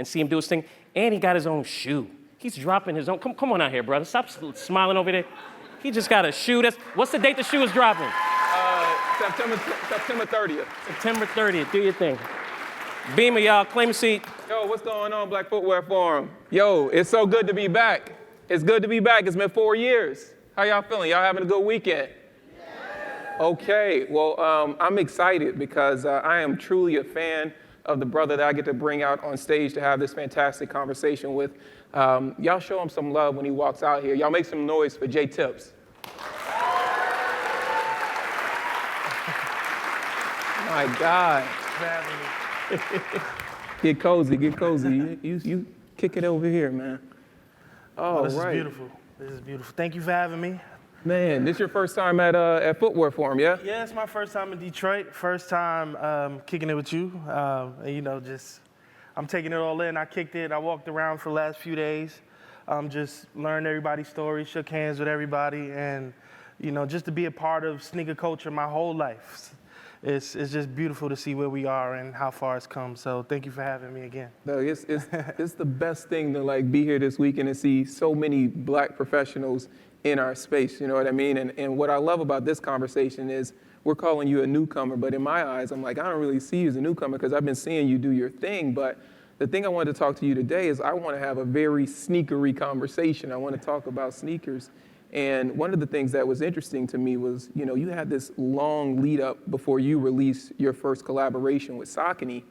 and see him do his thing. And he got his own shoe. He's dropping his own. Come on out here, brother. Stop smiling over there. He just got a shoe. What's the date the shoe is dropping? September 30th. September 30th. Do your thing. Beamer, y'all. Claim a seat. Yo, what's going on, Black Footwear Forum? Yo, it's so good to be back. It's good to be back. It's been 4 years. How y'all feeling? Y'all having a good weekend? Okay, well, I'm excited because I am truly a fan of the brother that I get to bring out on stage to have this fantastic conversation with. Y'all show him some love when he walks out here. Y'all make some noise for Jay Tips. My God. Get cozy, get cozy. You kick it over here, man. Oh, this right. is beautiful. This is beautiful. Thank you for having me. Man, this your first time at Footwear Forum, yeah? Yeah, it's my first time in Detroit. First time kicking it with you. I'm taking it all in. I kicked it. I walked around for the last few days. Just learned everybody's story, shook hands with everybody, and just to be a part of sneaker culture my whole life. It's just beautiful to see where we are and how far it's come. So thank you for having me again. No, it's the best thing to be here this weekend and see so many Black professionals in our space. You know what I mean? And what I love about this conversation is we're calling you a newcomer, but in my eyes, I'm like, I don't really see you as a newcomer because I've been seeing you do your thing. But the thing I wanted to talk to you today is I want to have a very sneakery conversation. I want to talk about sneakers. And one of the things that was interesting to me was, you had this long lead up before you released your first collaboration with Saucony.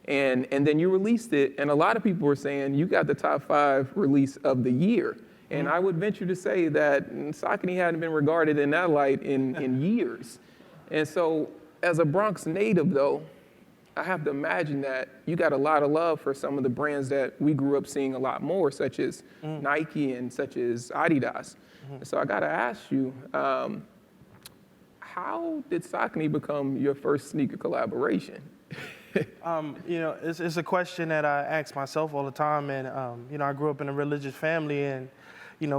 And then you released it, and a lot of people were saying you got the top 5 release of the year. And I would venture to say that Saucony hadn't been regarded in that light in years. And so as a Bronx native, though, I have to imagine that you got a lot of love for some of the brands that we grew up seeing a lot more, such as Nike and such as Adidas. So I got to ask you, how did Saucony become your first sneaker collaboration? It's a question that I ask myself all the time. And, I grew up in a religious family, and,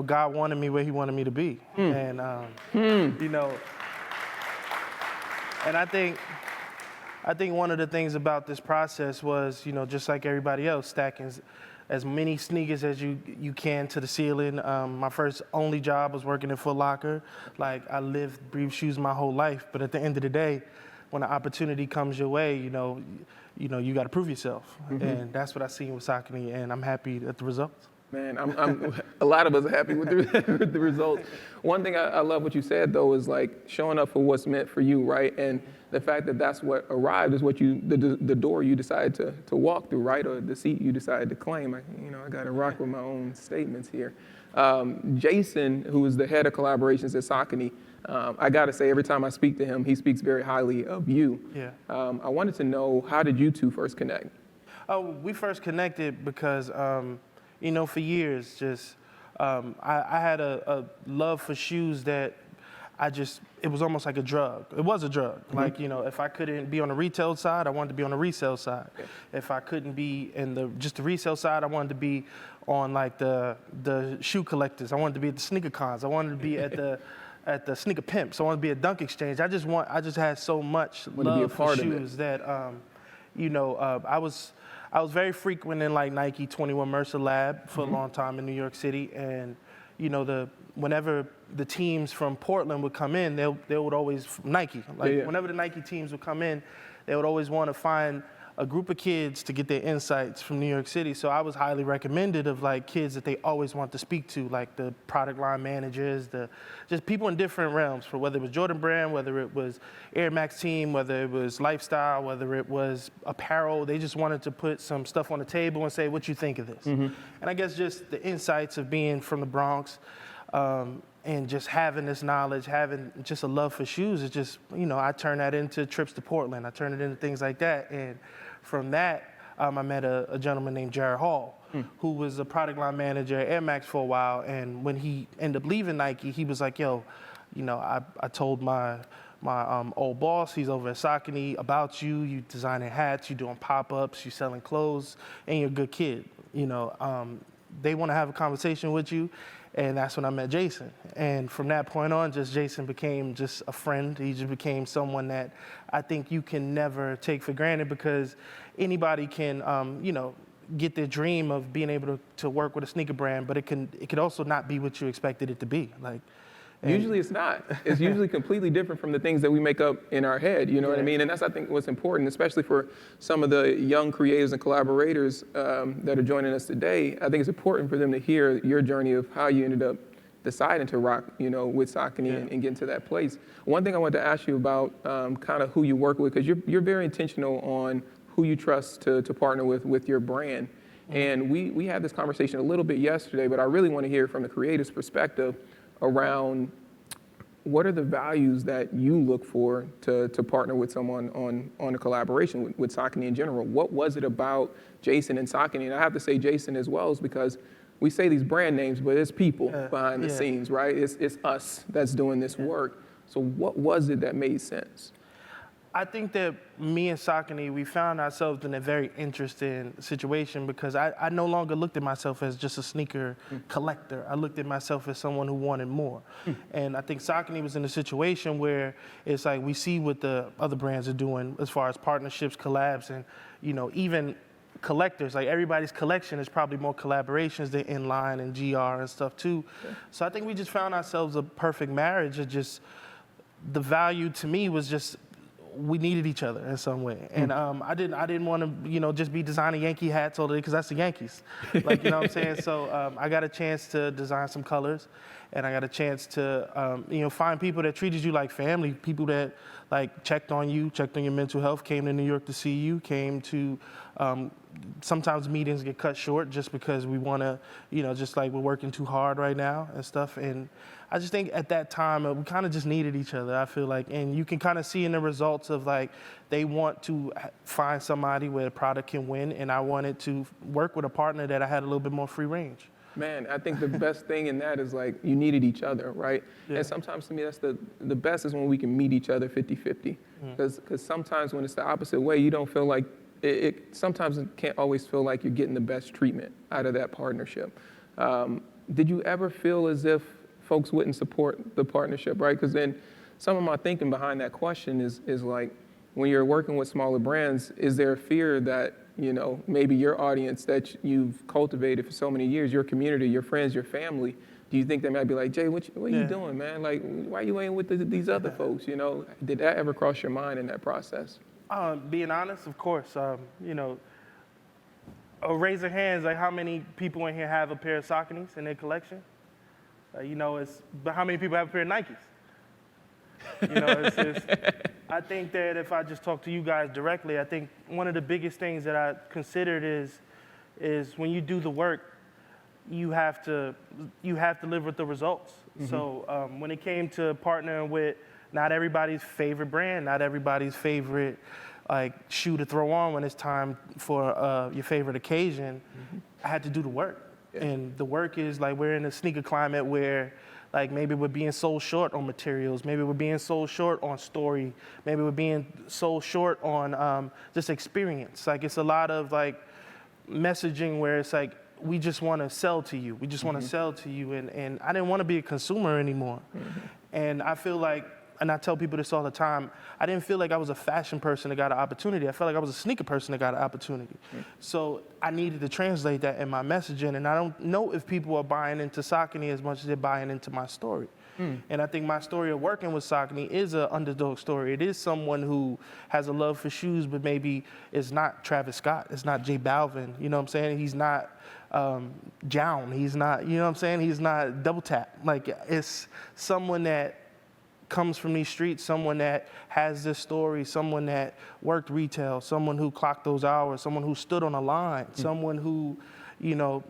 God wanted me where he wanted me to be. And, and I think one of the things about this process was, just like everybody else, stacking as many sneakers as you can to the ceiling. My first only job was working at Foot Locker. Like, I lived, breathed shoes my whole life. But at the end of the day, when an opportunity comes your way, you got to prove yourself. And that's what I seen with Saucony, and I'm happy at the results. Man, a lot of us are happy with the results. One thing I love what you said, though, is showing up for what's meant for you, right? And the fact that that's what arrived is what the door you decided to walk through, right? Or the seat you decided to claim. I got to rock with my own statements here. Jason, who is the head of collaborations at Saucony, I got to say, every time I speak to him, he speaks very highly of you. Yeah. I wanted to know, how did you two first connect? Oh, we first connected because, for years, I had a love for shoes that it was almost like a drug. It was a drug. If I couldn't be on the retail side, I wanted to be on the resale side. Okay. If I couldn't be in just the resale side, I wanted to be on the shoe collectors. I wanted to be at the sneaker cons. I wanted to be at the sneaker pimps. I wanted to be at Dunk Exchange. I just had so much love for shoes that, I was very frequent in Nike 21 Mercer Lab for a long time in New York City, and whenever the teams from Portland would come in, they would always Nike. Whenever the Nike teams would come in, they would always want to find a group of kids to get their insights from New York City. So I was highly recommended of kids that they always want to speak to, like the product line managers, just people in different realms, for whether it was Jordan Brand, whether it was Air Max team, whether it was lifestyle, whether it was apparel. They just wanted to put some stuff on the table and say, what you think of this? And I guess just the insights of being from the Bronx, and just having this knowledge, having just a love for shoes, it's just, I turned that into trips to Portland. I turned it into things like that. And from that, I met a gentleman named Jared Hall, who was a product line manager at Air Max for a while. And when he ended up leaving Nike, he was like, yo, I told my old boss, he's over at Saucony, about you. You designing hats, you doing pop-ups, you selling clothes, and you're a good kid. They want to have a conversation with you. And that's when I met Jason. And from that point on, Jason became just a friend. He just became someone that I think you can never take for granted, because anybody can, get their dream of being able to work with a sneaker brand, but it could also not be what you expected it to be. Like, usually it's not. It's usually completely different from the things that we make up in our head, you know what I mean? And that's, I think, what's important, especially for some of the young creators and collaborators that are joining us today. I think it's important for them to hear your journey of how you ended up deciding to rock, you know, with Saucony and get into that place. One thing I wanted to ask you about kind of who you work with, because you're very intentional on who you trust to partner with your brand. And we had this conversation a little bit yesterday, but I really want to hear from the creator's perspective around what are the values that you look for to partner with someone on a collaboration with Saucony in general. What was it about Jason and Saucony? And I have to say Jason as well, is because we say these brand names, but it's people behind the scenes, right? It's us that's doing this work. So what was it that made sense? I think that me and Saucony, we found ourselves in a very interesting situation because I no longer looked at myself as just a sneaker collector. I looked at myself as someone who wanted more. And I think Saucony was in a situation where it's like we see what the other brands are doing as far as partnerships, collabs, and, you know, even collectors. Like, everybody's collection is probably more collaborations than Inline and GR and stuff too. So I think we just found ourselves a perfect marriage of just, the value to me was just, we needed each other in some way. And I didn't want to, you know, just be designing Yankee hats all day because that's the Yankees. Like, you know what I'm saying? So I got a chance to design some colors, and I got a chance to, you know, find people that treated you like family, people that, like, checked on you, checked on your mental health, came to New York to see you, came to, sometimes meetings get cut short just because we want to, you know, just like we're working too hard right now and stuff. And I just think at that time, we kind of just needed each other, I feel like. And you can kind of see in the results of, like, they want to find somebody where the product can win, and I wanted to work with a partner that I had a little bit more free range. Man, I think the best thing in that is, like, you needed each other, right? And sometimes, to me, that's the best is when we can meet each other 50-50. Because sometimes when it's the opposite way, you don't feel like, sometimes it can't always feel like you're getting the best treatment out of that partnership. Did you ever feel as if folks wouldn't support the partnership, right? Because then some of my thinking behind that question is like, when you're working with smaller brands, is there a fear that, you know, maybe your audience that you've cultivated for so many years, your community, your friends, your family, do you think they might be like, Jay, what are you doing, man? Like, why you ain't with these other folks, you know? Did that ever cross your mind in that process? Being honest, of course, you know, raise your hands, like, how many people in here have a pair of Sauconys in their collection? You know, but how many people have a pair of Nikes? You know, I think that if I just talk to you guys directly, I think one of the biggest things that I considered is when you do the work, you have to live with the results. So when it came to partnering with not everybody's favorite brand, not everybody's favorite, like, shoe to throw on when it's time for your favorite occasion, I had to do the work. And the work is, like, we're in a sneaker climate where, like, maybe we're being sold short on materials, maybe we're being sold short on story, maybe we're being sold short on just experience. Like, it's a lot of, like, messaging where it's like, we just want to sell to you. We just want to sell to you. And I didn't want to be a consumer anymore. And I feel like, and I tell people this all the time, I didn't feel like I was a fashion person that got an opportunity. I felt like I was a sneaker person that got an opportunity. So I needed to translate that in my messaging. And I don't know if people are buying into Saucony as much as they're buying into my story. And I think my story of working with Saucony is an underdog story. It is someone who has a love for shoes, but maybe is not Travis Scott. It's not J Balvin. You know what I'm saying? He's not Jown. He's not, you know what I'm saying? He's not Double Tap. Like, it's someone that comes from these streets, someone that has this story, someone that worked retail, someone who clocked those hours, someone who stood on a line, someone who, you know,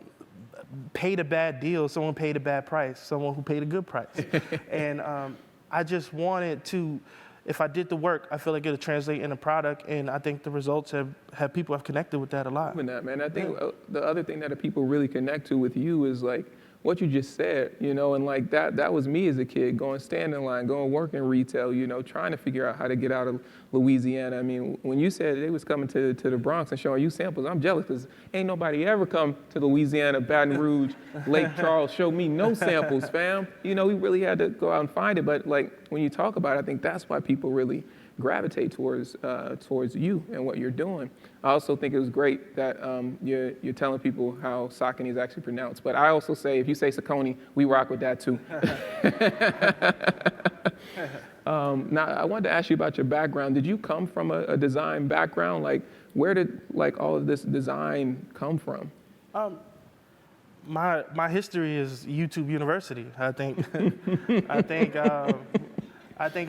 paid a bad deal, someone paid a bad price, someone who paid a good price. And I just wanted to, if I did the work, I feel like it'll translate in a product, and I think the results have people have connected with that a lot. That, man, I think the other thing that people really connect to with you is, like, what you just said, you know, and, like, that was me as a kid, going stand in line, going work in retail, you know, trying to figure out how to get out of Louisiana. I mean, when you said they was coming to the Bronx and showing you samples, I'm jealous, because ain't nobody ever come to Louisiana, Baton Rouge, Lake Charles, show me no samples, fam. You know, we really had to go out and find it. But, like, when you talk about it, I think that's why people really gravitate towards you and what you're doing. I also think it was great that you're telling people how Saucony is actually pronounced. But I also say, if you say Saucony, we rock with that too. Now, I wanted to ask you about your background. Did you come from a design background? Like, where did like all of this design come from? My history is YouTube University. I think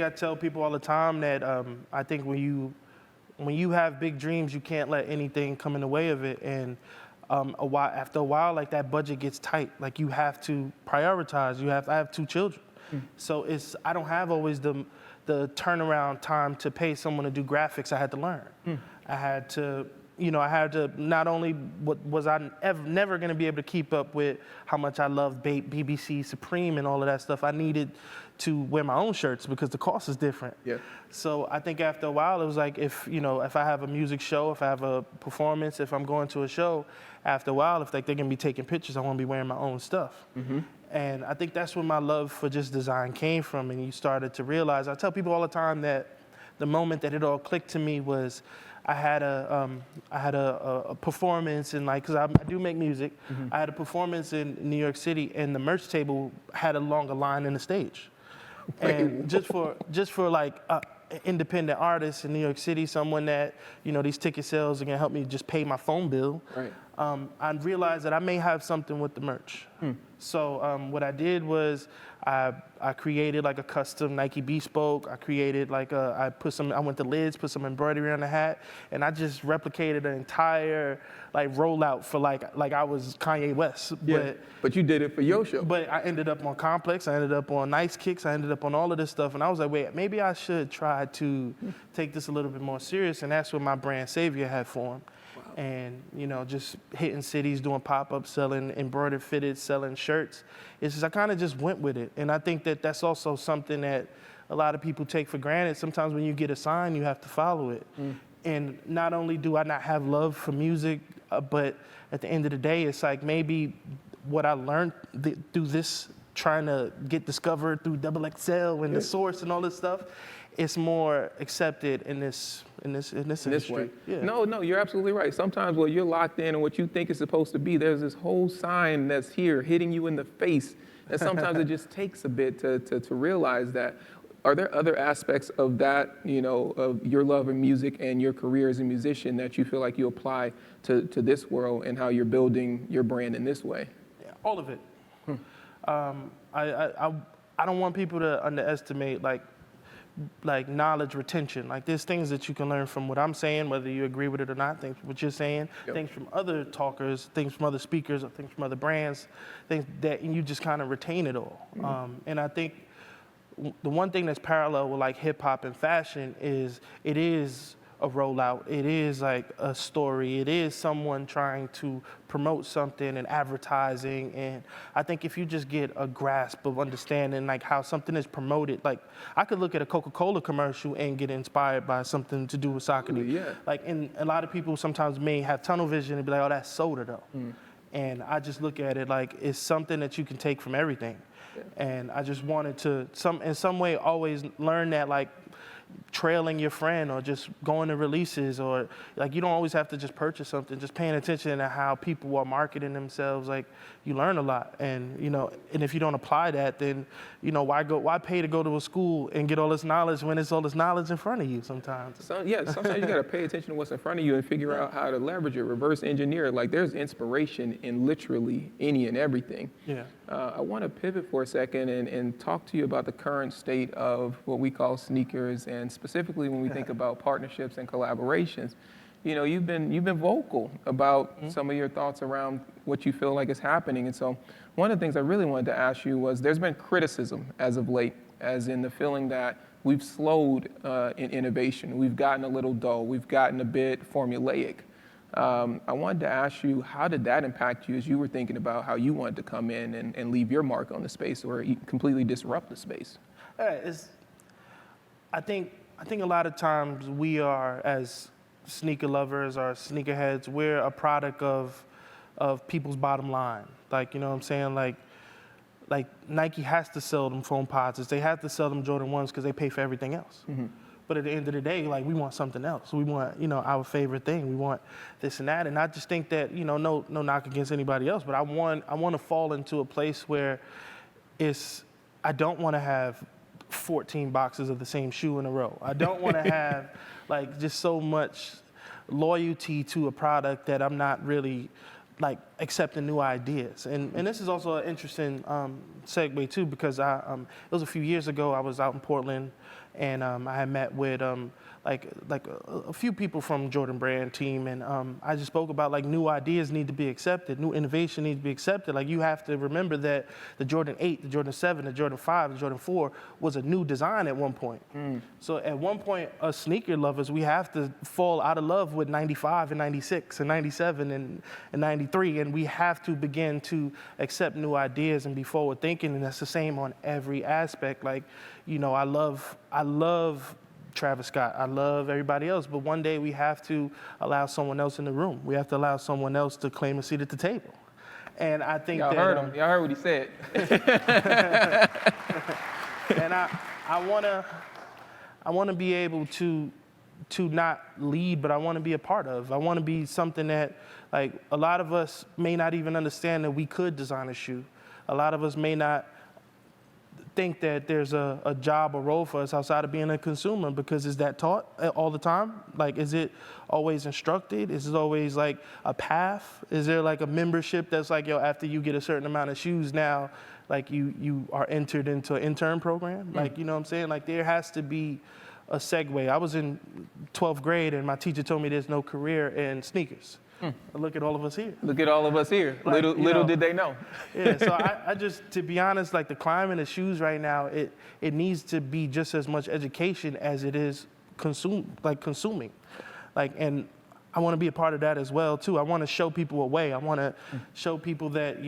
I tell people all the time that I think when you have big dreams, you can't let anything come in the way of it. And after a while, like that budget gets tight. Like you have to prioritize. I have 2 children, so I don't have always the turnaround time to pay someone to do graphics. I had to learn. I had to not only was I never going to be able to keep up with how much I loved BBC Supreme and all of that stuff. I needed to wear my own shirts because the cost is different. Yeah. So I think after a while, it was like if I have a music show, if I have a performance, if I'm going to a show, after a while, if they're going to be taking pictures, I want to be wearing my own stuff. And I think that's where my love for just design came from. And you started to realize, I tell people all the time that the moment that it all clicked to me was I had a performance in because I do make music. I had a performance in New York City, and the merch table had a longer line than the stage. And just for like independent artists in New York City, someone that these ticket sales are gonna help me just pay my phone bill. Right. I realized that I may have something with the merch. So what I did was I created like a custom Nike Bespoke. I created I went to Lids, put some embroidery on the hat, and I just replicated an entire rollout for like I was Kanye West. Yeah. But you did it for your show. But I ended up on Complex. I ended up on Nice Kicks. I ended up on all of this stuff, and I was like, wait, maybe I should try to take this a little bit more serious, and that's where my brand Savior had formed. And just hitting cities, doing pop-ups, selling embroidered fitted, selling shirts. It's just I kind of just went with it, and I think that that's also something that a lot of people take for granted. Sometimes when you get a sign, you have to follow it. And not only do I not have love for music, but at the end of the day, it's like maybe what I learned through this, trying to get discovered through XXL and the Source and all this stuff, it's more accepted in this industry. Way. Yeah. No, you're absolutely right. Sometimes when you're locked in and what you think is supposed to be, there's this whole sign that's here hitting you in the face. And sometimes it just takes a bit to realize that. Are there other aspects of that, of your love of music and your career as a musician that you feel like you apply to this world and how you're building your brand in this way? Yeah, all of it. I don't want people to underestimate like knowledge retention. Like there's things that you can learn from what I'm saying, whether you agree with it or not, things from what you're saying, things from other talkers, things from other speakers, or things from other brands, things that and you just kind of retain it all. And I think the one thing that's parallel with like hip hop and fashion is it is a rollout. It is like a story. It is someone trying to promote something and advertising. And I think if you just get a grasp of understanding like how something is promoted, like I could look at a Coca-Cola commercial and get inspired by something to do with Saucony. Yeah. Like, and a lot of people sometimes may have tunnel vision and be like, oh, that's soda though. And I just look at it like it's something that you can take from everything. And I just wanted to in some way always learn that like trailing your friend or just going to releases or like you don't always have to just purchase something, just paying attention to how people are marketing themselves, like you learn a lot. And and if you don't apply that, then why pay to go to a school and get all this knowledge when it's all this knowledge in front of you sometimes. Sometimes you got to pay attention to what's in front of you and figure out how to leverage it, reverse engineer it. Like there's inspiration in literally any and everything. Yeah. I want to pivot for a second and talk to you about the current state of what we call sneakers, and specifically when we think about partnerships and collaborations. You've been vocal about some of your thoughts around what you feel like is happening. And so one of the things I really wanted to ask you was there's been criticism as of late, as in the feeling that we've slowed in innovation. We've gotten a little dull. We've gotten a bit formulaic. I wanted to ask you, how did that impact you as you were thinking about how you wanted to come in and leave your mark on the space or completely disrupt the space? I think a lot of times we are, as sneaker lovers or sneakerheads, we're a product of people's bottom line. Like, you know what I'm saying? Like Nike has to sell them foam posits. They have to sell them Jordan 1s because they pay for everything else. But at the end of the day, like we want something else. We want, our favorite thing. We want this and that. And I just think that, no knock against anybody else, but I want to fall into a place where I don't want to have 14 boxes of the same shoe in a row. I don't want to have like just so much loyalty to a product that I'm not really like accepting new ideas. And this is also an interesting segue too, because it was a few years ago, I was out in Portland, and I had met with a few people from Jordan Brand team, and I just spoke about like new ideas need to be accepted, new innovation needs to be accepted. Like you have to remember that the Jordan 8, the Jordan 7, the Jordan 5, the Jordan 4 was a new design at one point. So at one point, us sneaker lovers, we have to fall out of love with 95 and 96 and 97 and 93, and we have to begin to accept new ideas and be forward thinking, and that's the same on every aspect. Like, I love Travis Scott. I love everybody else, but one day we have to allow someone else in the room. We have to allow someone else to claim a seat at the table. And I think Y'all heard him. Y'all heard what he said. And I want to be able to not lead, but I want to be a part of. I want to be something that, like, a lot of us may not even understand that we could design a shoe. A lot of us may not think that there's a job or role for us outside of being a consumer, because is that taught all the time? Like, is it always instructed? Is it always like a path? Is there like a membership that's like, after you get a certain amount of shoes now, like you are entered into an intern program? Like, you know what I'm saying? Like there has to be a segue. I was in 12th grade and my teacher told me there's no career in sneakers. Look at all of us here. Look at all of us here. Like, little did they know. Yeah, so I just, to be honest, like the climate of shoes right now, it needs to be just as much education as it is consuming. Like, and I want to be a part of that as well too. I want to show people a way. I want to show people that,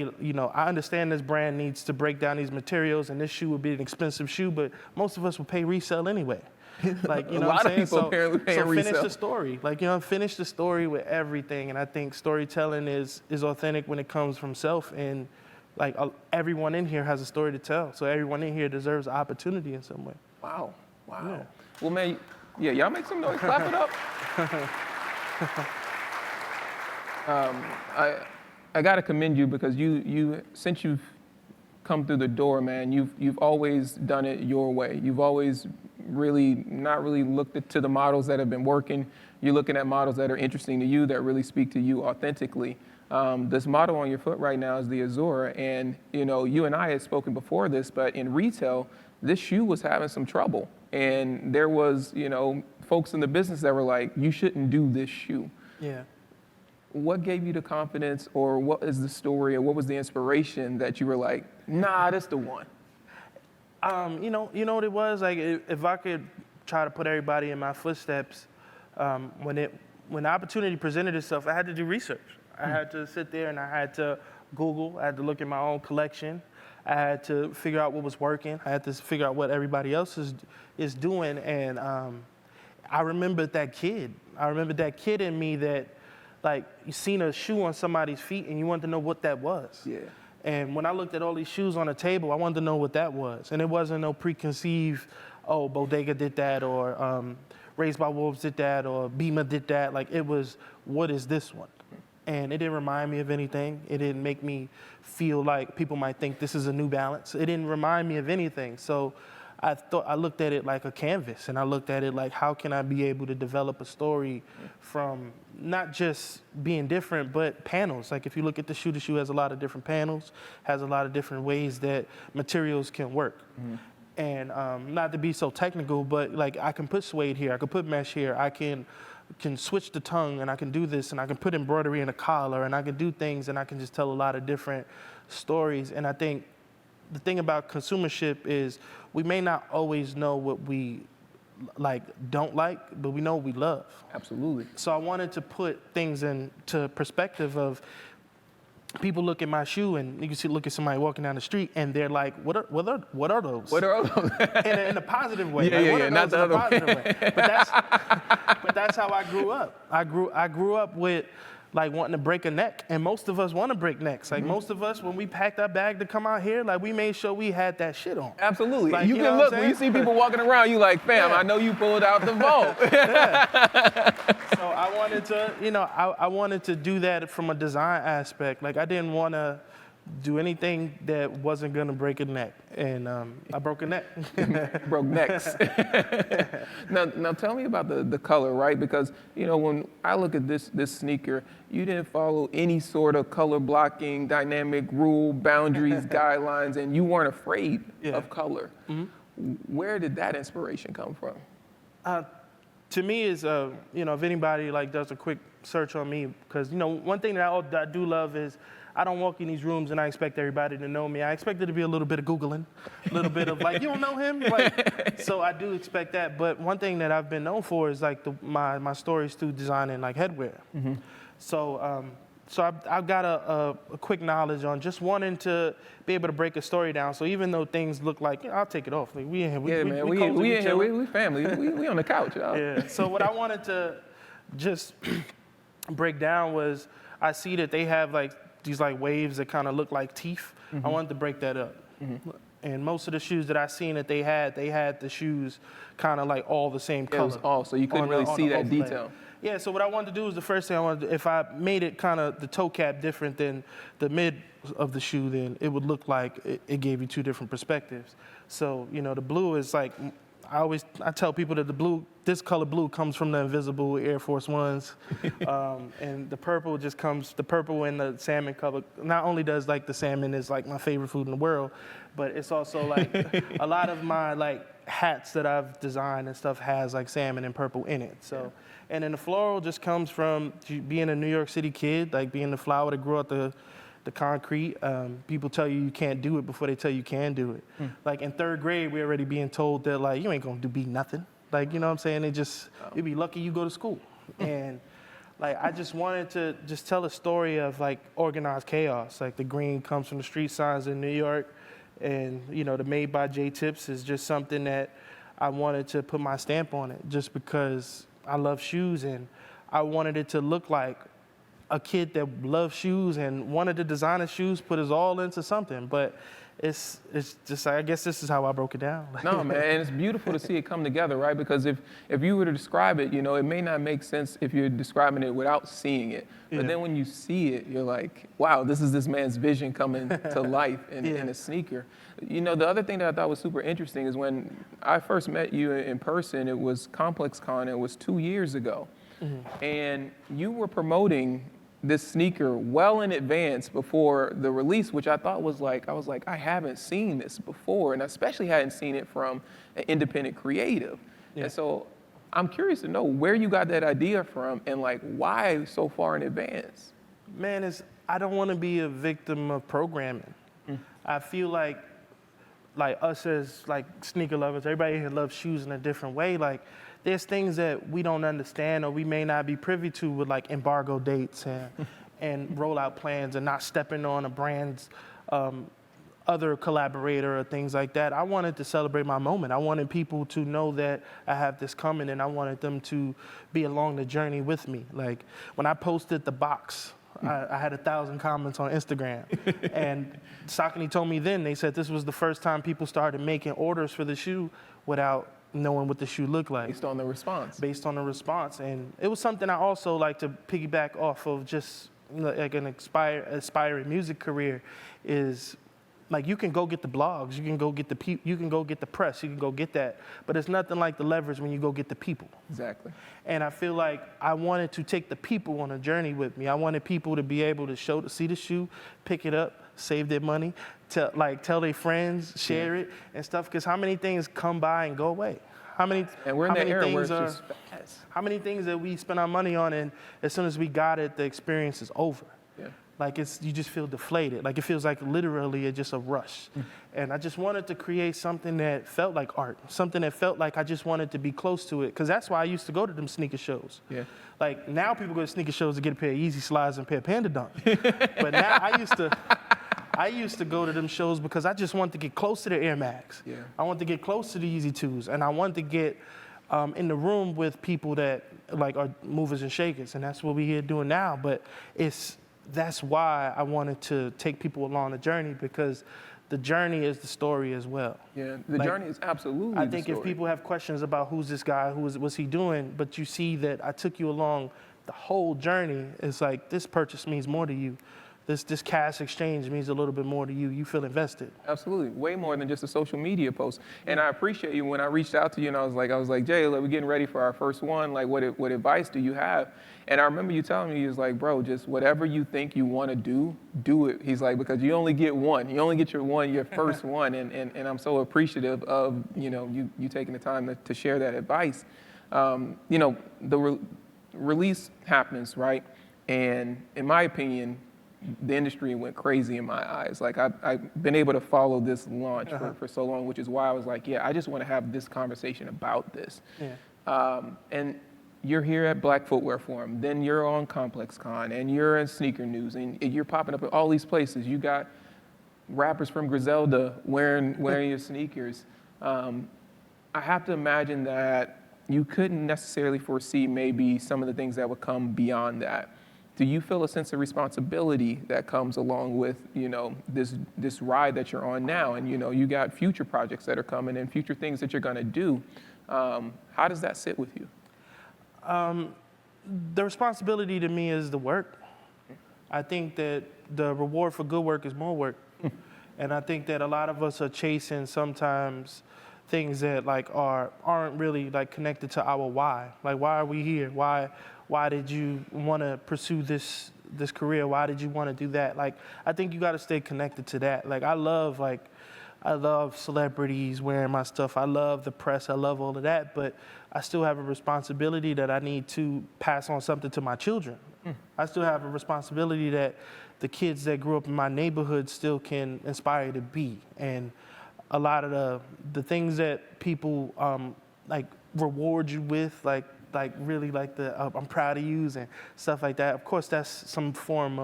I understand this brand needs to break down these materials and this shoe would be an expensive shoe, but most of us will pay resale anyway. Like, a lot of people apparently paying resale. Finish the story. Like, finish the story with everything. And I think storytelling is authentic when it comes from self. And like everyone in here has a story to tell. So everyone in here deserves opportunity in some way. Wow. Yeah. Well, man, y'all make some noise. Clap it up. I got to commend you because you since you've come through the door, man, you've always done it your way. You've always not really looked to the models that have been working. You're looking at models that are interesting to you, that really speak to you authentically. This model on your foot right now is the Azura, and you and I had spoken before this, but in retail, this shoe was having some trouble, and there was folks in the business that were like, you shouldn't do this shoe. Yeah. What gave you the confidence, or what is the story, or what was the inspiration that you were like, nah, that's the one? You know what it was? Like, if I could try to put everybody in my footsteps, when the opportunity presented itself, I had to do research. I had to sit there and I had to Google. I had to look at my own collection. I had to figure out what was working. I had to figure out what everybody else is doing. And I remembered that kid. I remembered that kid in me that, like, you seen a shoe on somebody's feet and you wanted to know what that was. Yeah. And when I looked at all these shoes on the table, I wanted to know what that was. And it wasn't no preconceived, oh, Bodega did that, or Raised by Wolves did that, or Bima did that. Like, it was, what is this one? And it didn't remind me of anything. It didn't make me feel like people might think this is a New Balance. It didn't remind me of anything. So I looked at it like a canvas, and I looked at it like, how can I be able to develop a story from not just being different, but panels. Like, if you look at the shoe has a lot of different panels, has a lot of different ways that materials can work. And not to be so technical, but like, I can put suede here, I can put mesh here, I can switch the tongue, and I can do this, and I can put embroidery in a collar, and I can do things, and I can just tell a lot of different stories. And I think the thing about consumership is we may not always know what we don't like, but we know what we love. Absolutely. So I wanted to put things into perspective of people look at my shoe and you can look at somebody walking down the street and they're like, what are those? What are those? in a positive way. Yeah, not the other way. But that's how I grew up. I grew up with like wanting to break a neck. And most of us want to break necks. Like most of us, when we packed our bag to come out here, like we made sure we had that shit on. Absolutely. Like, you you can know look, what I'm when you see saying? people walking around, you like, fam, Yeah. I know you pulled out the vault. So I wanted to, I wanted to do that from a design aspect. Like I didn't want to do anything that wasn't gonna break a neck, and I broke a neck. Broke necks. now tell me about the color, right? Because when I look at this sneaker, you didn't follow any sort of color blocking, dynamic rule, boundaries, guidelines, and you weren't afraid of color. Where did that inspiration come from? To me is, if anybody like does a quick search on me, because one thing that I do love is I don't walk in these rooms and I expect everybody to know me. I expect it to be a little bit of Googling, a little bit of like, you don't know him? Like, so I do expect that. But one thing that I've been known for is like my stories through designing like headwear. So I've got a quick knowledge on just wanting to be able to break a story down. So even though things look like, I'll take it off. Like we in here, we in here, we family, we on the couch, y'all. Yeah. So what I wanted to just break down was I see that they have like these like waves that kind of look like teeth. I wanted to break that up. And most of the shoes that I seen that they had the shoes kind of like all the same color. It was all, so you couldn't really see that overlay. detail. Yeah, so what I wanted to do is the first thing I wanted to, if I made it kind of the toe cap different than the mid of the shoe, then it would look like it gave you two different perspectives. So, the blue is like, I tell people that this color blue comes from the invisible Air Force Ones. And the purple the purple and the salmon color, not only does like the salmon is like my favorite food in the world, but it's also like a lot of my like hats that I've designed and stuff has like salmon and purple in it. So, and then the floral just comes from being a New York City kid, like being the flower that grew up the concrete. People tell you can't do it before they tell you can do it. Like in third grade, we're already being told that like, you ain't gonna be nothing. Like, you know what I'm saying? You'd be lucky you go to school. And like, I just wanted to just tell a story of like organized chaos. Like the green comes from the street signs in New York. And, the Made by J Tips is just something that I wanted to put my stamp on it just because I love shoes and I wanted it to look like a kid that loved shoes and wanted to design his shoes, put his all into something. But it's just, I guess this is how I broke it down. No, man, and it's beautiful to see it come together, right? Because if you were to describe it, it may not make sense if you're describing it without seeing it. But then when you see it, you're like, wow, this is this man's vision coming to life in a sneaker. The other thing that I thought was super interesting is when I first met you in person, it was ComplexCon, it was 2 years ago. And you were promoting this sneaker well in advance before the release, which I thought was like, I haven't seen this before, and I especially hadn't seen it from an independent creative. And so I'm curious to know where you got that idea from and like why so far in advance. Man, I don't want to be a victim of programming. I feel like us as like sneaker lovers, everybody here loves shoes in a different way. Like there's things that we don't understand or we may not be privy to with like embargo dates and rollout plans and not stepping on a brand's other collaborator or things like that. I wanted to celebrate my moment. I wanted people to know that I have this coming and I wanted them to be along the journey with me. Like when I posted the box, I had 1,000 comments on Instagram. And Saucony told me then, they said this was the first time people started making orders for the shoe without knowing what the shoe looked like. Based on the response. Based on the response. And it was something I also like to piggyback off of just like an aspiring music career is like you can go get the blogs, you can go get the press, you can go get that, but it's nothing like the leverage when you go get the people. Exactly. And I feel like I wanted to take the people on a journey with me. I wanted people to be able to see the shoe, pick it up, save their money, tell their friends, share it and stuff. Because how many things come by and go away? And we're in that era where it's just fast. How many things that we spend our money on and as soon as we got it, the experience is over. Yeah. Like you just feel deflated. Like it feels like literally it's just a rush. And I just wanted to create something that felt like art, something that felt like I just wanted to be close to it. Because that's why I used to go to them sneaker shows. Yeah. Like now people go to sneaker shows to get a pair of Yeezy slides and a pair of Panda Dunks. But now I used to go to them shows because I just wanted to get close to the Air Max. Yeah. I wanted to get close to the Yeezy 2s. And I wanted to get in the room with people that like are movers and shakers, and that's what we're here doing now. But that's why I wanted to take people along the journey, because the journey is the story as well. Yeah, the Like, journey is absolutely I the think if story. people have questions about who's this guy, what's he doing, but you see that I took you along the whole journey, it's like this purchase means more to you. This cash exchange means a little bit more to you. You feel invested. Absolutely, way more than just a social media post. And I appreciate you when I reached out to you and I was like, Jay, like, we're getting ready for our first one. Like, what advice do you have? And I remember you telling me, he was like, bro, just whatever you think you want to do it. He's like, because you only get one. You only get your first one. And I'm so appreciative of, you taking the time to share that advice. The release happens, right? And in my opinion, the industry went crazy in my eyes. Like, I've been able to follow this launch for so long, which is why I was like, yeah, I just want to have this conversation about this. Yeah. And you're here at Black Footwear Forum, then you're on ComplexCon, and you're in Sneaker News, and you're popping up at all these places. You got rappers from Griselda wearing your sneakers. I have to imagine that you couldn't necessarily foresee maybe some of the things that would come beyond that. Do you feel a sense of responsibility that comes along with, this ride that you're on now? And, you got future projects that are coming and future things that you're going to do. How does that sit with you? The responsibility to me is the work. I think that the reward for good work is more work. And I think that a lot of us are chasing sometimes things that like aren't really like connected to our why. Like, why are we here? Why did you want to pursue this career? Why did you want to do that? Like, I think you got to stay connected to that. Like, I love celebrities wearing my stuff. I love the press. I love all of that. But I still have a responsibility that I need to pass on something to my children. I still have a responsibility that the kids that grew up in my neighborhood still can aspire to be. And a lot of the things that people like reward you with, like really like I'm proud of you and stuff like that. Of course, that's some form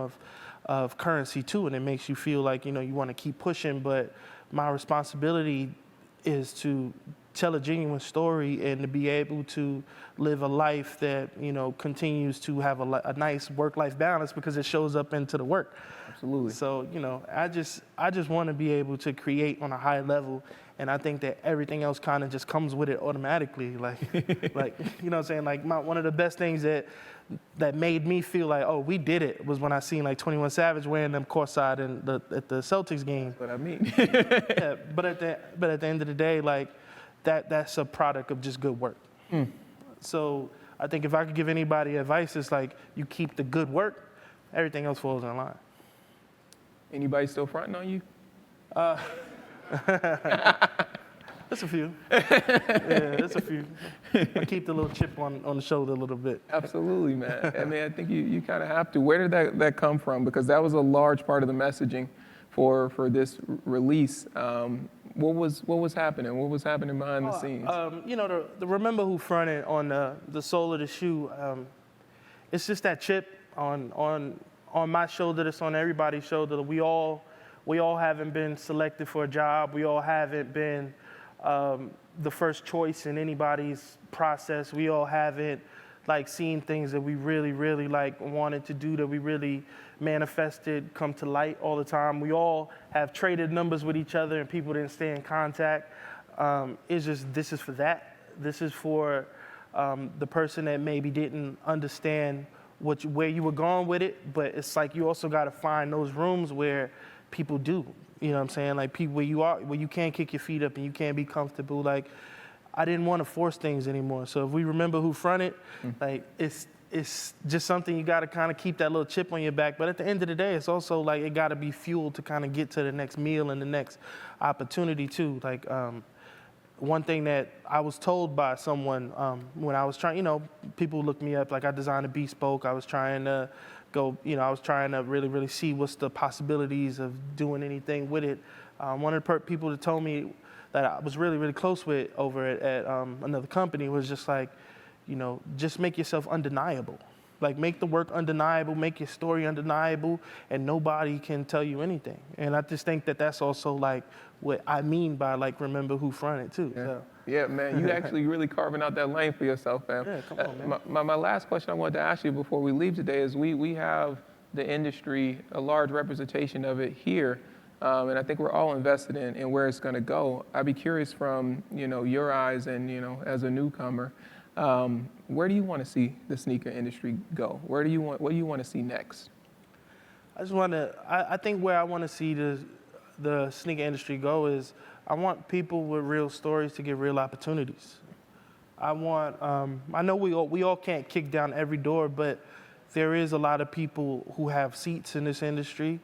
of currency too, and it makes you feel like, you want to keep pushing. But my responsibility is to tell a genuine story and to be able to live a life that, continues to have a nice work-life balance, because it shows up into the work. Absolutely. So, I just want to be able to create on a high level, and I think that everything else kind of just comes with it automatically. Like, you know what I'm saying? Like, one of the best things that made me feel like, oh, we did it, was when I seen like 21 Savage wearing them courtside at the Celtics game. That's what I mean. Yeah, but at the end of the day, like, that's a product of just good work. So I think if I could give anybody advice, it's like, you keep the good work, everything else falls in line. Anybody still fronting on you? There's a few. Yeah, there's a few. I keep the little chip on the shoulder a little bit. Absolutely, man. I mean, I think you kind of have to. Where did that come from? Because that was a large part of the messaging for this release. What was happening? What was happening behind the scenes? The Remember Who Fronted on the sole of the shoe. It's just that chip on my shoulder. That's on everybody's shoulder. We all haven't been selected for a job. We all haven't been the first choice in anybody's process. We all haven't seen things that we really, really wanted to do, that we really manifested come to light all the time. We all have traded numbers with each other and people didn't stay in contact. It's just, this is for that. This is for the person that maybe didn't understand where you were going with it, but it's like you also got to find those rooms where people do. You know what I'm saying? Like, people where you can't kick your feet up and you can't be comfortable. Like, I didn't want to force things anymore. So if we remember who fronted, it's just something you got to kind of keep that little chip on your back. But at the end of the day, it's also like it got to be fueled to kind of get to the next meal and the next opportunity too. Like, one thing that I was told by someone when I was trying, people look me up. Like, I designed a bespoke. I was trying to I was trying to really, really see what's the possibilities of doing anything with it. One of the people that told me that I was really, really close with over at another company was just like, just make yourself undeniable. Like, make the work undeniable, make your story undeniable, and nobody can tell you anything. And I just think that that's also like what I mean by remember who fronted too. Yeah. So. Yeah, man, you actually really carving out that lane for yourself, fam. Yeah, come on, man. My last question I wanted to ask you before we leave today is we have the industry, a large representation of it here, and I think we're all invested in where it's going to go. I'd be curious from, your eyes and, as a newcomer, where do you want to see the sneaker industry go? What do you want to see next? I think where I want to see the sneaker industry go is I want people with real stories to get real opportunities. I know we all can't kick down every door, but there is a lot of people who have seats in this industry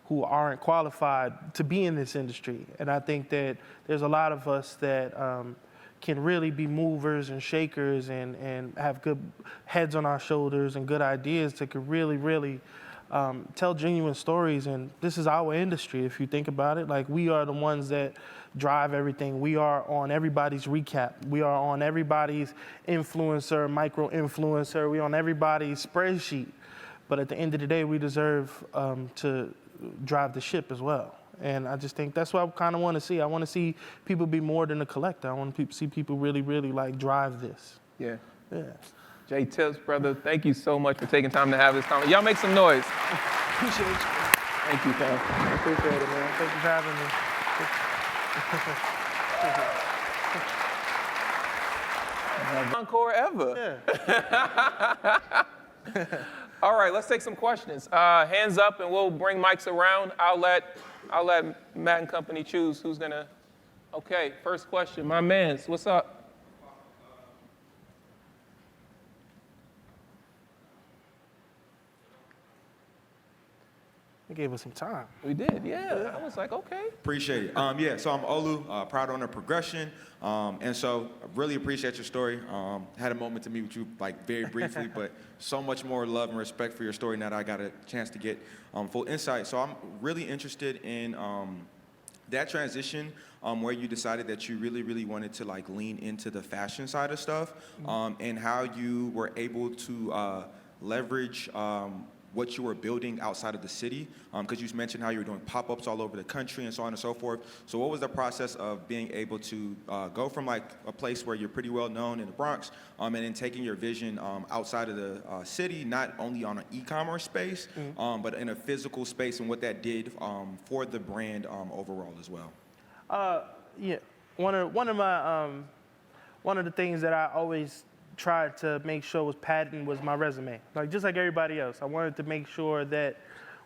who aren't qualified to be in this industry. And I think that there's a lot of us that can really be movers and shakers and have good heads on our shoulders and good ideas that could really, really tell genuine stories. And this is our industry, if you think about it. Like, we are the ones that drive everything. We are on everybody's recap. We are on everybody's influencer, micro-influencer. We're on everybody's spreadsheet. But at the end of the day, we deserve to drive the ship as well. And I just think that's what I kind of want to see. I want to see people be more than a collector. I want to see people really, really, like, drive this. Yeah. Yeah. Jay Tips, brother, thank you so much for taking time to have this conversation. Y'all make some noise. Appreciate you. Thank you, fam. I appreciate it, man. Thank you for having me. Encore ever. Yeah. All right, let's take some questions. Hands up, and we'll bring mics around. I'll let Matt and company choose who's gonna. Okay, first question, my man's. What's up? They gave us some time. We did, yeah. I was like, okay. Appreciate it. Yeah, so I'm Olu, proud owner of Progression. And so I really appreciate your story. Had a moment to meet with you, like, very briefly, but so much more love and respect for your story now that I got a chance to get full insight. So I'm really interested in that transition where you decided that you really, really wanted to, like, lean into the fashion side of stuff, and how you were able to leverage what you were building outside of the city, because you mentioned how you were doing pop-ups all over the country and so on and so forth. So what was the process of being able to go from, like, a place where you're pretty well known in the Bronx, and then taking your vision outside of the city, not only on an e-commerce space, but in a physical space, and what that did for the brand overall as well? Yeah, one of the things that I always tried to make sure was patent was my resume. Like, just like everybody else, I wanted to make sure that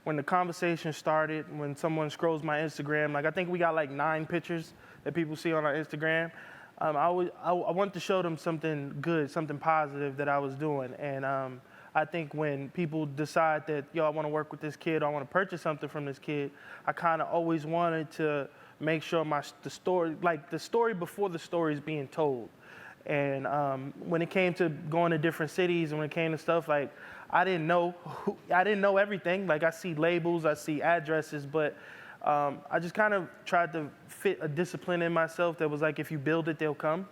when the conversation started, when someone scrolls my Instagram, like, I think we got like 9 pictures that people see on our Instagram. I wanted to show them something good, something positive that I was doing. And I think when people decide that, I want to work with this kid, or I want to purchase something from this kid, I kind of always wanted to make sure the story before the story is being told. And when it came to going to different cities and when it came to stuff, like, I didn't know everything. Like, I see labels, I see addresses, but I just kind of tried to fit a discipline in myself that was like, if you build it, they'll come.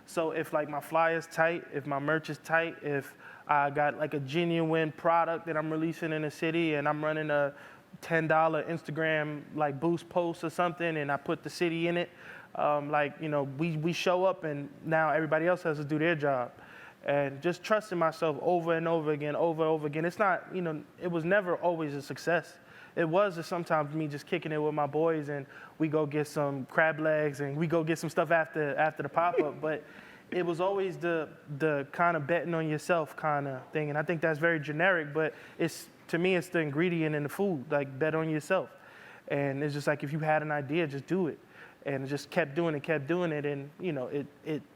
So if, like, my flyer's tight, if my merch is tight, if I got, like, a genuine product that I'm releasing in the city and I'm running a $10 Instagram, like, boost post or something, and I put the city in it, we show up, and now everybody else has to do their job. And just trusting myself over and over again. It's not, it was never always a success. It was just sometimes me just kicking it with my boys, and we go get some crab legs and we go get some stuff after the pop-up. But it was always the kind of betting on yourself kind of thing. And I think that's very generic, but to me, it's the ingredient in the food, like, bet on yourself. And it's just like, if you had an idea, just do it. And just kept doing it, and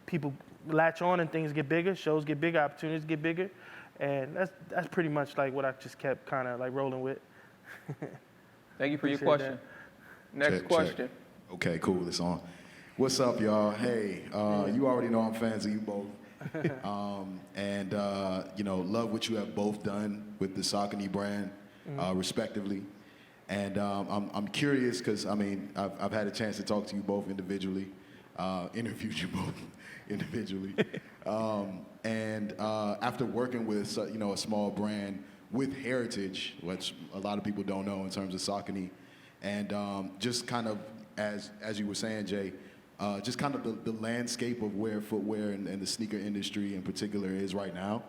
people latch on and things get bigger, shows get bigger, opportunities get bigger, and that's pretty much like what I just kept kind of like rolling with. Thank you for your question. Next question. Check. Okay, cool. It's on. What's up, y'all? Hey, you already know I'm fans of you both, and love what you have both done with the Saucony brand, respectively. And I'm curious because, I've had a chance to talk to you both individually, interviewed you both individually. And after working with, a small brand with heritage, which a lot of people don't know in terms of Saucony, and just kind of, as you were saying, Jay, just kind of the landscape of where footwear and the sneaker industry in particular is right now,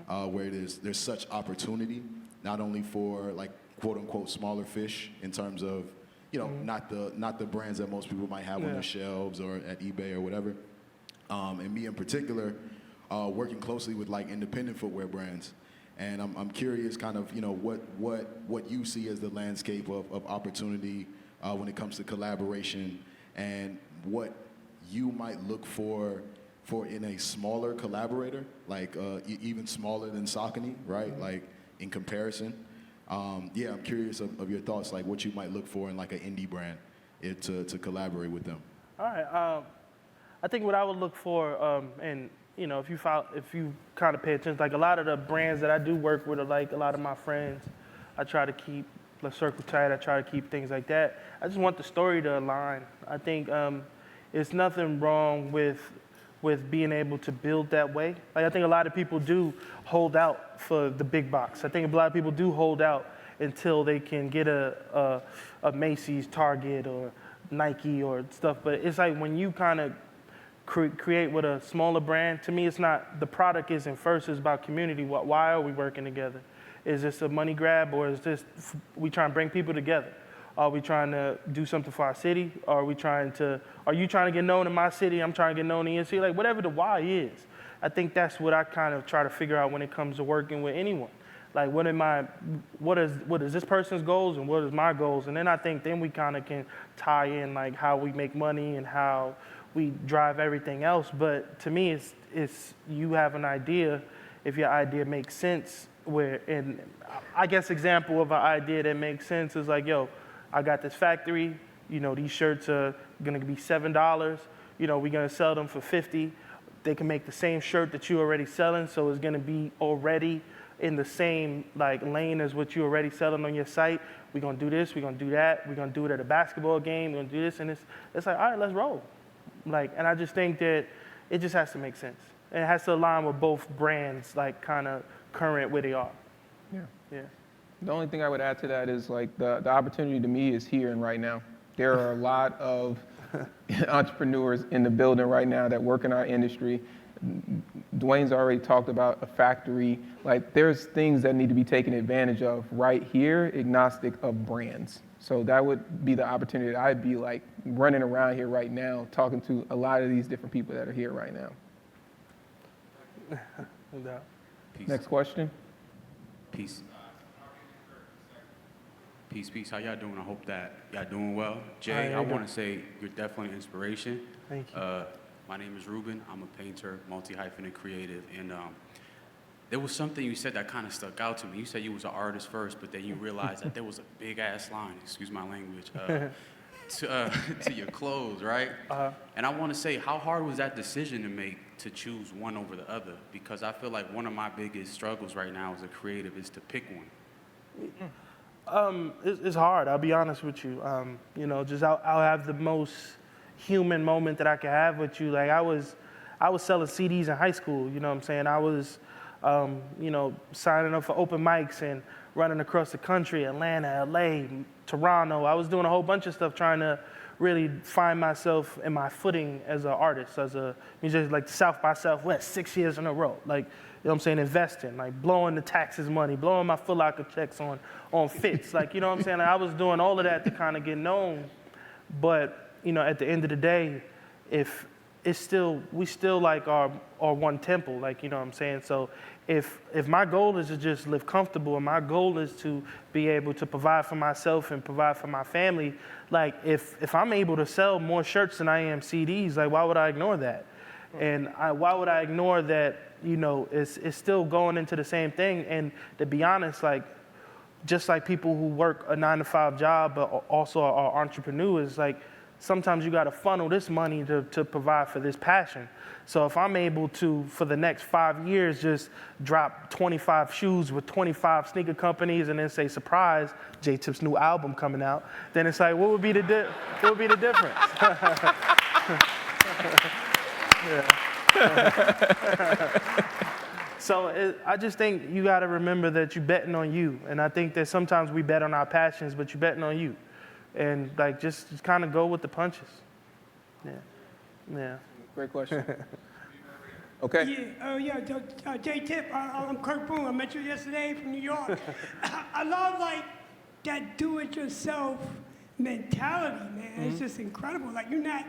where there's such opportunity, not only for like quote unquote smaller fish in terms of, not the brands that most people might have on their shelves or at eBay or whatever. And me in particular, working closely with like independent footwear brands. And I'm curious kind of, what you see as the landscape of opportunity when it comes to collaboration, and what you might look for in a smaller collaborator, like even smaller than Saucony, right? Like in comparison. I'm curious of your thoughts, like what you might look for in like an indie brand to collaborate with them. All right. I think what I would look for, and if you kind of pay attention, like a lot of the brands that I do work with are like a lot of my friends. I try to keep the circle tight. I try to keep things like that. I just want the story to align. I think it's nothing wrong with being able to build that way. Like I think a lot of people do hold out for the big box. I think a lot of people do hold out until they can get a Macy's, Target, or Nike or stuff. But it's like when you kind of create with a smaller brand, to me it's not, the product isn't first, it's about community. Why are we working together? Is this a money grab, or is this, we trying to bring people together? Are we trying to do something for our city? Are you trying to get known in my city? I'm trying to get known in your city. Like whatever the why is, I think that's what I kind of try to figure out when it comes to working with anyone. Like what is this person's goals and what is my goals? And then I think then we kind of can tie in like how we make money and how we drive everything else. But to me, it's you have an idea, if your idea makes sense, and I guess example of an idea that makes sense is like, yo, I got this factory, these shirts are gonna be $7, we're gonna sell them for $50. They can make the same shirt that you're already selling, so it's gonna be already in the same like lane as what you're already selling on your site. We're gonna do this, we're gonna do that, we're gonna do it at a basketball game, we're gonna do this, and it's like, all right, let's roll. Like, and I just think that it just has to make sense. And it has to align with both brands, like kind of current where they are. Yeah. The only thing I would add to that is like the opportunity to me is here and right now. There are a lot of entrepreneurs in the building right now that work in our industry. Dwayne's already talked about a factory. Like there's things that need to be taken advantage of right here, agnostic of brands. So that would be the opportunity that I'd be like running around here right now, talking to a lot of these different people that are here right now. No doubt. Peace. Next question. Peace. Peace. How y'all doing? I hope that y'all doing well. Jay, I want to say you're definitely an inspiration. Thank you. My name is Ruben. I'm a painter, multi-hyphenate creative, and there was something you said that kind of stuck out to me. You said you was an artist first, but then you realized that there was a big-ass line, excuse my language, to your clothes, right? And I want to say, how hard was that decision to make to choose one over the other? Because I feel like one of my biggest struggles right now as a creative is to pick one. It's hard, I'll be honest with you. Just I'll have the most human moment that I can have with you. Like I was selling CDs in high school, you know what I'm saying? I was, signing up for open mics and running across the country, Atlanta, LA, Toronto. I was doing a whole bunch of stuff trying to really find myself and my footing as an artist, as a musician, like South by Southwest, 6 years in a row. Like, you know what I'm saying, investing, like blowing the taxes money, blowing my Foot Locker checks on fits. Like, you know what I'm saying? Like, I was doing all of that to kind of get known. But, at the end of the day, if we still like are one temple, like, you know what I'm saying? So if my goal is to just live comfortable and my goal is to be able to provide for myself and provide for my family, like if I'm able to sell more shirts than I am CDs, like why would I ignore that? And why would I ignore that, it's still going into the same thing? And to be honest, like just like people who work a 9-to-5 job but also are entrepreneurs, like sometimes you got to funnel this money to provide for this passion. So if I'm able to, for the next 5 years, just drop 25 shoes with 25 sneaker companies and then say, surprise, J-Tip's new album coming out, then it's like, what would be the difference? So I just think you got to remember that you're betting on you. And I think that sometimes we bet on our passions, but you're betting on you. And like just kind of go with the punches. Yeah. Yeah. Great question. Okay. J-Tip, I'm Kirk Boone. I met you yesterday from New York. I love, like, that do-it-yourself mentality, man. It's just incredible. Like, you're not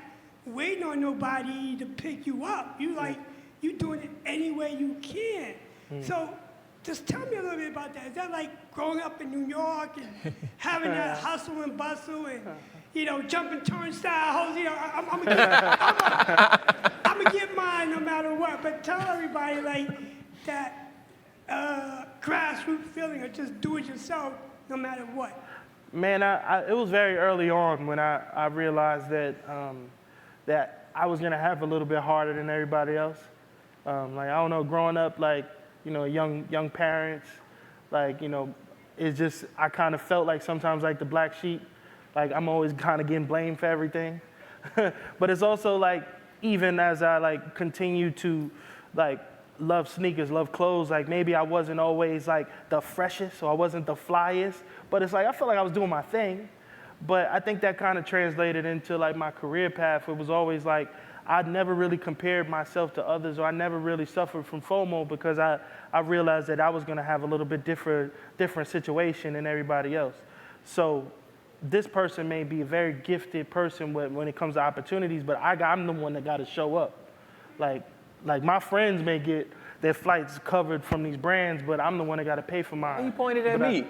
waiting on nobody to pick you up. You doing it any way you can. So just tell me a little bit about that. Is that like growing up in New York and having that hustle and bustle and, jumping turnstiles? I'm gonna get mine no matter what. But tell everybody, like, that grassroots feeling of just do it yourself no matter what. Man, it was very early on when I realized that that I was gonna have a little bit harder than everybody else. Like, I don't know, growing up, like, young parents, like, it's just, I kind of felt like sometimes like the black sheep, like I'm always kind of getting blamed for everything. But it's also like, even as I like continue to like love sneakers, love clothes, like maybe I wasn't always like the freshest or I wasn't the flyest, but it's like, I felt like I was doing my thing. But I think that kind of translated into like my career path. It was always like, I'd never really compared myself to others, or I never really suffered from FOMO because I realized that I was gonna have a little bit different situation than everybody else. So this person may be a very gifted person when it comes to opportunities, but I'm the one that gotta show up. Like my friends may get their flights covered from these brands, but I'm the one that gotta pay for mine. You pointed at me.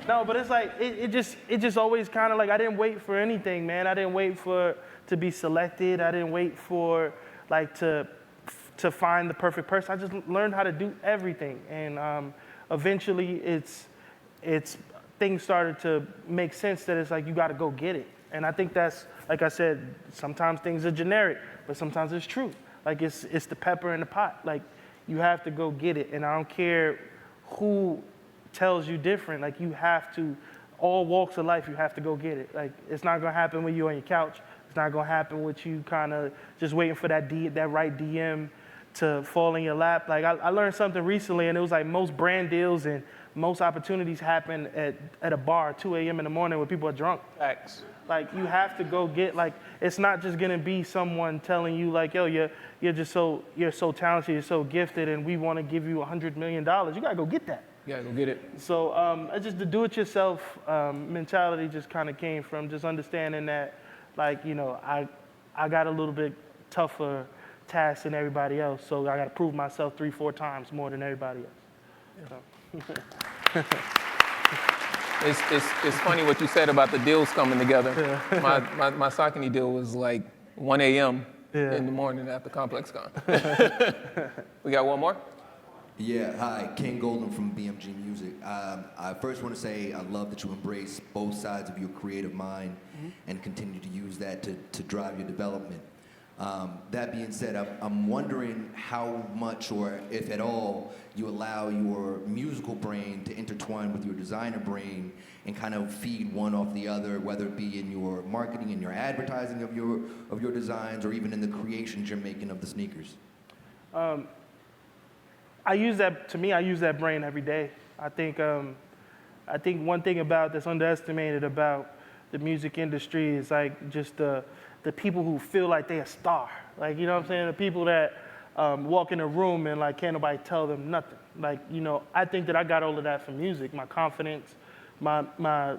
No, but it's like, it just always kind of like, I didn't wait for anything, man. I didn't wait to be selected. I didn't wait for like to find the perfect person. I just learned how to do everything. And eventually things started to make sense that it's like, you got to go get it. And I think that's, like I said, sometimes things are generic, but sometimes it's true. Like it's the pepper in the pot. Like you have to go get it. And I don't care who tells you different. Like you have to, all walks of life, you have to go get it. Like it's not gonna happen when you're on your couch. It's not gonna happen with you kind of just waiting for that right DM to fall in your lap. Like I learned something recently, and it was like most brand deals and most opportunities happen at a bar at 2 a.m. in the morning when people are drunk. Facts. Like you have to go get, like, it's not just gonna be someone telling you like, yo, you're so talented, you're so gifted, and we want to give you $100 million. You gotta go get that. You gotta go get it. So just the do-it-yourself mentality just kind of came from just understanding that, like, I got a little bit tougher task than everybody else, so I got to prove myself 3-4 times more than everybody else. So. It's funny what you said about the deals coming together. Yeah. My Saucony deal was like 1 a.m. in the morning after ComplexCon. We got one more? Yeah, hi, Ken Golden from BMG Music. I first want to say I love that you embrace both sides of your creative mind and continue to use that to drive your development. That being said, I'm wondering how much, or if at all, you allow your musical brain to intertwine with your designer brain and kind of feed one off the other, whether it be in your marketing and your advertising of your designs, or even in the creations you're making of the sneakers. I use that brain every day. I think one thing that's underestimated about the music industry is like just the people who feel like they're a star. Like, you know what I'm saying? The people that walk in a room and like can't nobody tell them nothing. Like, I think that I got all of that from music, my confidence, my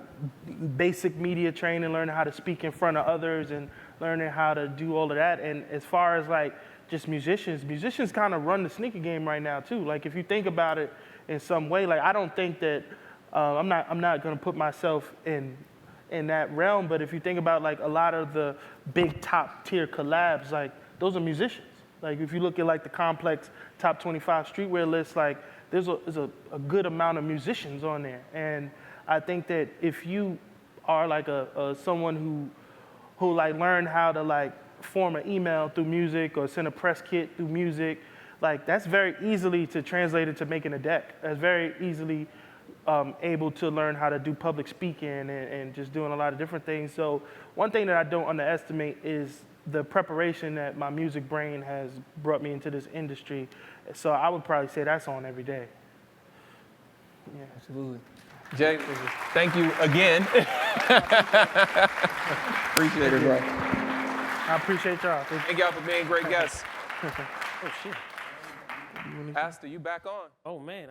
basic media training, learning how to speak in front of others and learning how to do all of that. And as far as like just musicians kind of run the sneaker game right now too. Like if you think about it in some way, like I don't think that, I'm not gonna put myself in that realm, but if you think about like a lot of the big top tier collabs, like those are musicians. Like if you look at like the Complex top 25 streetwear list, like there's a good amount of musicians on there. And I think that if you are like someone who like learned how to like form an email through music or send a press kit through music, like that's very easily to translate into making a deck. That's very easily able to learn how to do public speaking and just doing a lot of different things. So one thing that I don't underestimate is the preparation that my music brain has brought me into this industry. So I would probably say that's on every day. Yeah. Absolutely. Jay, thank you again. Appreciate it, bro. I appreciate y'all. Thank y'all for being great guests. Oh, shit. Pastor, you back on. Oh, man.